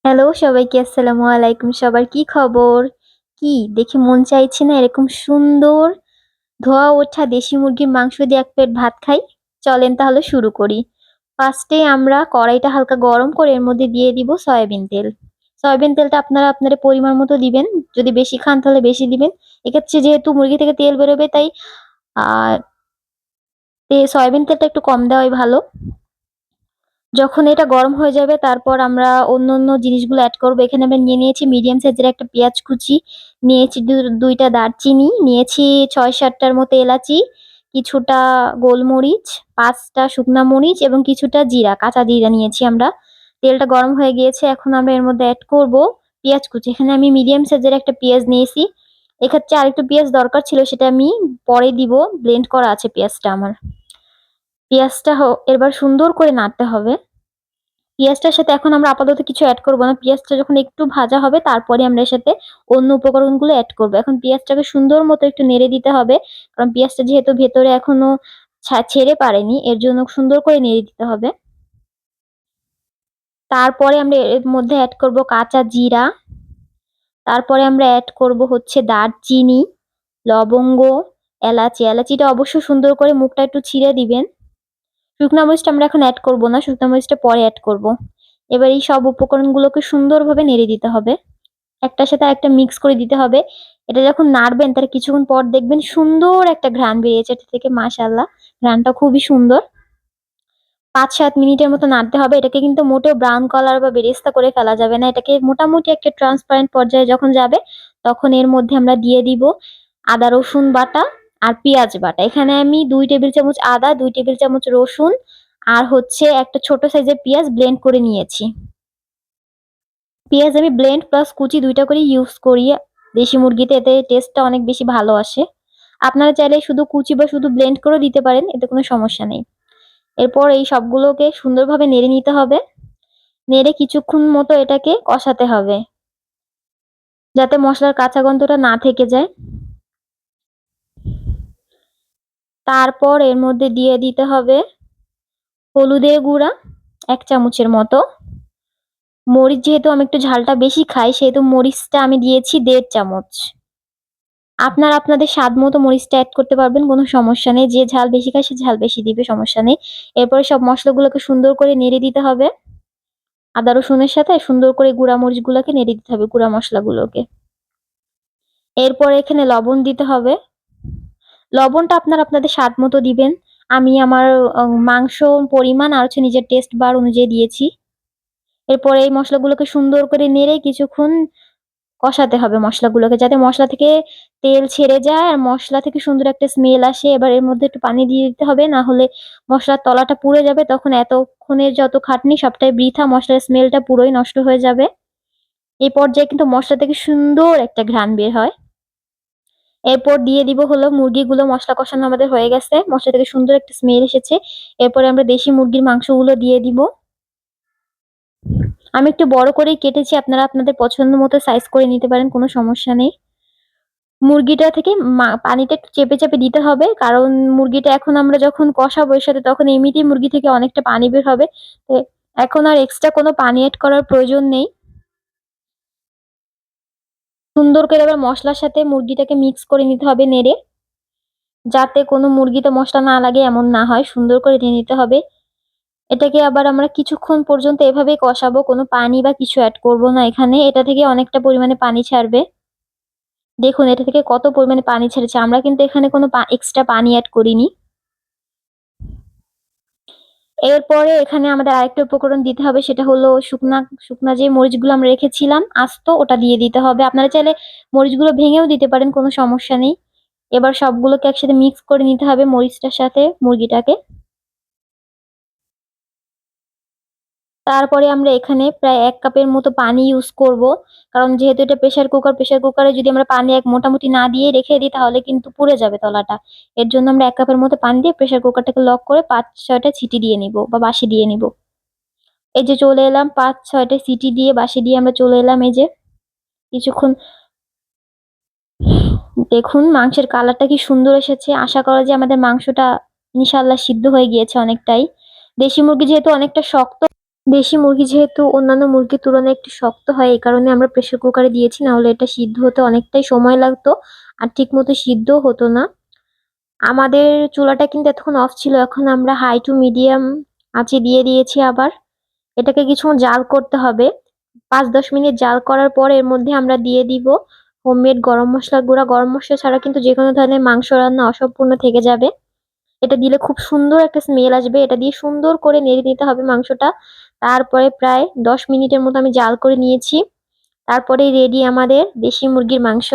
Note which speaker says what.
Speaker 1: Hello সবাইকে আসসালামু আলাইকুম। সবার কি খবর? কি দেখে মন চাইছে না এরকম সুন্দর ধোয়া ওঠা দেশি মুরগির মাংস দিয়ে এক প্লেট ভাত খাই? চলেন তাহলে শুরু করি। ফার্স্টে আমরা কড়াইটা হালকা গরম করে এর মধ্যে দিয়ে দিব সয়াবিন তেল। সয়াবিন তেলটা আপনারা আপনাদের পরিমাণ মতো দিবেন। যদি বেশি খান তাহলে বেশি দিবেন। এক্ষেত্রে যেহেতু মুরগি থেকে তেল বেরোবে তাই আ সয়াবিন তেলটা একটু কম দেওয়াই ভালো। যখন এটা গরম হয়ে যাবে তারপর আমরা অন্য জিনিসগুলো এড করব। এখানে আমরা নিয়েছি মিডিয়াম সাইজের একটা পেঁয়াজ কুচি, নিয়েছি ২ টা দারচিনি, নিয়েছি ৬-৭ টার মতো এলাচি, কিছুটা গোলমরিচ, ৫ টা শুকনা মরিচ এবং কিছুটা জিরা, কাঁচা জিরা নিয়েছি আমরা। তেলটা গরম হয়ে গিয়েছে। এখন আমরা এর মধ্যে এড করব পেঁয়াজ কুচি। এখানে আমি মিডিয়াম সাইজের একটা পেঁয়াজ নিয়েছি। এক্ষেত্রে আরেকটু পেঁয়াজ দরকার ছিল, সেটা আমি পরে দিব। ব্লেন্ড করা আছে পেঁয়াজটা আমার। পেঁয়াজটা এবার সুন্দর করে নাড়তে হবে। পেঁয়াজটার সাথে এখন আমরা আপাতত কিছু এড করব না। পেঁয়াজটা যখন একটু ভাজা হবে তারপরে আমরা এর সাথে অন্য উপকরণগুলো এড করব। এখন পেঁয়াজটাকে সুন্দর মতো একটু নেড়ে দিতে হবে। কারণ পেঁয়াজটা যেহেতু ভেতরে এখনো ছেড়ে পারেনি, এর জন্য সুন্দর করে নেড়ে দিতে হবে। তারপরে আমরা এর মধ্যে এড করব কাঁচা জিরা। তারপরে আমরা এড করব হচ্ছে দারচিনি, লবঙ্গ, এলাচি। এলাচিটা অবশ্য সুন্দর করে মুখটা একটু ছিঁড়ে দিবেন। শুকনা মরিচটা আমরা এখন এড করব না, শুকনা মরিচটা পরে এড করব। এবার এই সব উপকরণগুলোকে সুন্দরভাবে নেড়ে দিতে হবে। একটার সাথে আরেকটা মিক্স করে দিতে হবে। এটা যখন নাড়বেন তার কিছুক্ষণ পর দেখবেন সুন্দর একটা ঘ্রাণ বেরিয়েছে এটা থেকে, মাশাআল্লাহ। ঘ্রাণটা খুবই সুন্দর। ৫-৭ মিনিটের মতো নাড়তে হবে। এটাকে কিন্তু মোটেও ব্রাউন কালার বা বেরেস্তা করে ফেলা যাবে না। এটাকে মোটামুটি একটা ট্রান্সপারেন্ট পর্যায়ে যখন যাবে তখন এর মধ্যে আমরা দিয়ে দিব আদা রসুন বাটা আর পেঁয়াজ বাটা। এখানে আমি ২ টেবিল চামচ আদা, ২ টেবিল চামচ রসুন আর হচ্ছে একটা ছোট সাইজের পেঁয়াজ ব্লেন্ড করে নিয়েছি। পেঁয়াজ আমি ব্লেন্ড প্লাস কুচি ২ টা করেই ইউজ করি দেশি মুরগিতে, এতে টেস্টটা অনেক বেশি ভালো আসে। আপনারা চাইলে শুধু কুচি বা শুধু ব্লেন্ড করেও দিতে পারেন, এতে কোনো সমস্যা নেই। এরপর এই সবগুলোকে সুন্দরভাবে নেড়ে নিতে হবে। নেড়ে কিছুক্ষণ মতো এটাকে কষাতে হবে, যাতে মসলার কাঁচা গন্ধটা না থেকে যায়। তারপর এর মধ্যে দিয়ে দিতে হবে হলুদের গুঁড়া ১ চামচের মতো। মরিচ যেহেতু আমি একটু ঝালটা বেশি খাই সেহেতু মরিচটা আমি দিয়েছি ১.৫ চামচ। আপনারা আপনাদের স্বাদ মতো মরিচটা এড করতে পারবেন, কোনো সমস্যা নেই। যে ঝাল বেশি খায় সে ঝাল বেশি দিবে, সমস্যা নেই। এরপরে সব মসলাগুলোকে সুন্দর করে নেড়ে দিতে হবে। আদা রসুনের সাথে সুন্দর করে গুঁড়া মরিচগুলোকে নেড়ে দিতে হবে, গুঁড়া মসলাগুলোকে। এরপরে এখানে লবণ দিতে হবে। লবণটা আপনারা আপনাদের স্বাদ মতো দিবেন। আমি আমার মাংস পরিমাণ আর হচ্ছে নিজের টেস্ট বার অনুযায়ী দিয়েছি। এরপরে এই মসলাগুলোকে সুন্দর করে নেড়ে কিছুক্ষণ কষাতে হবে মসলাগুলোকে, যাতে মসলা থেকে তেল ছেড়ে যায় আর মসলা থেকে সুন্দর একটা স্মেল আসে। এবার এর মধ্যে একটু পানি দিয়ে দিতে হবে, না হলে মসলার তলাটা পুড়ে যাবে। তখন এতক্ষণের যত খাটনি সবটাই বৃথা, মসলার স্মেলটা পুরোই নষ্ট হয়ে যাবে। এই পর্যায়ে কিন্তু মসলা থেকে সুন্দর একটা ঘ্রাণ বের হয়। এরপর দিয়ে দিব হলো মুরগিগুলো। মসলা কষানো আমাদের হয়ে গেছে, মসলা থেকে সুন্দর একটা স্মেল এসেছে। এরপরে আমরা দেশি মুরগির মাংসগুলো দিয়ে দিব। আমি একটু বড় করেই কেটেছি, আপনারা আপনাদের পছন্দ মতো সাইজ করে নিতে পারেন, কোনো সমস্যা নেই। মুরগিটা থেকে পানিটা একটু চেপে দিতে হবে, কারণ মুরগিটা এখন আমরা যখন কষাবো এর সাথে তখন এমনিতেই মুরগি থেকে অনেকটা পানি বের হবে। তো এখন আর এক্সট্রা কোনো পানি এড করার প্রয়োজন নেই। সুন্দর করে এবার মসলার সাথে মুরগিটাকে মিক্স করে নিতে হবে নেড়ে, যাতে কোনো মুরগিতে মসলা না লাগে এমন না হয়, সুন্দর করে নিয়ে নিতে হবে। এটাকে আবার আমরা কিছুক্ষণ পর্যন্ত এভাবেই কষাবো, কোনো পানি বা কিছু এড করব না এখানে। এটা থেকে অনেকটা পরিমাণে পানি ছাড়বে। দেখুন এটা থেকে কত পরিমাণে পানি ছেড়েছে। আমরা কিন্তু এখানে কোনো এক্সট্রা পানি এড করিনি। এরপরে এখানে আমাদের আরেকটা উপকরণ দিতে হবে, সেটা হলো শুকনা যে মরিচগুলো আমরা রেখেছিলাম আস্ত, ওটা দিয়ে দিতে হবে। আপনারা চাইলে মরিচগুলো ভেঙেও দিতে পারেন, কোনো সমস্যা নেই। এবার সবগুলোকে একসাথে মিক্স করে নিতে হবে মরিচটার সাথে মুরগিটাকে। তারপরে আমরা এখানে প্রায় ১ কাপের মতো পানি ইউজ করব। কারণ যেহেতু এটা প্রেসার কুকারে যদি আমরা পানি মোটামুটি না দিয়ে রেখে দিই তাহলে কিন্তু পুড়ে যাবে তলাটা। এর জন্য আমরা ১ কাপের মতো পানি দিয়ে প্রেসার কুকারটাকে লক করে ৫-৬ টা সিটি দিয়ে নিব বা বাঁশি দিয়ে নিব। এই যে চলে এলাম, ৫-৬ টা সিটি দিয়ে বাঁশি দিয়ে আমরা চলে এলাম। এই যে কিছুক্ষণ দেখুন মাংসের কালারটা কি সুন্দর এসেছে। আশা করা যায় আমাদের মাংসটা ইনশাআল্লাহ সিদ্ধ হয়ে গিয়েছে অনেকটাই। দেশি মুরগি যেহেতু অনেকটা শক্ত দেশি মুরগি যেহেতু অন্যান্য মুরগির তুলনায় একটু শক্ত হয়, এই কারণে আমরা প্রেসার কুকারে দিয়েছি, না হলে এটা সিদ্ধ হতে অনেকটাই সময় লাগতো আর ঠিক মতো সিদ্ধও হতো না। আমাদের চুলাটা কিন্তু এতক্ষণ অফ ছিল, এখন আমরা হাই টু মিডিয়াম আঁচে দিয়ে দিয়েছি আবার। এটাকে কিছুক্ষণ জাল করতে হবে, 5-10 মিনিট জাল করার পর এর মধ্যে আমরা দিয়ে দিব হোমমেড গরম মশলা গুঁড়া। গরম মশলা ছাড়া কিন্তু যে কোনো ধরনের মাংস রান্না অসম্পূর্ণ থেকে যাবে। এটা দিলে খুব সুন্দর একটা স্মেল আসবে। এটা দিয়ে সুন্দর করে নেড়ে নিতে হবে মাংসটা। তারপরে প্রায় 10 মিনিটের মতো আমি জাল করে নিয়েছি। তারপরেই রেডি আমাদের দেশি মুরগির মাংস।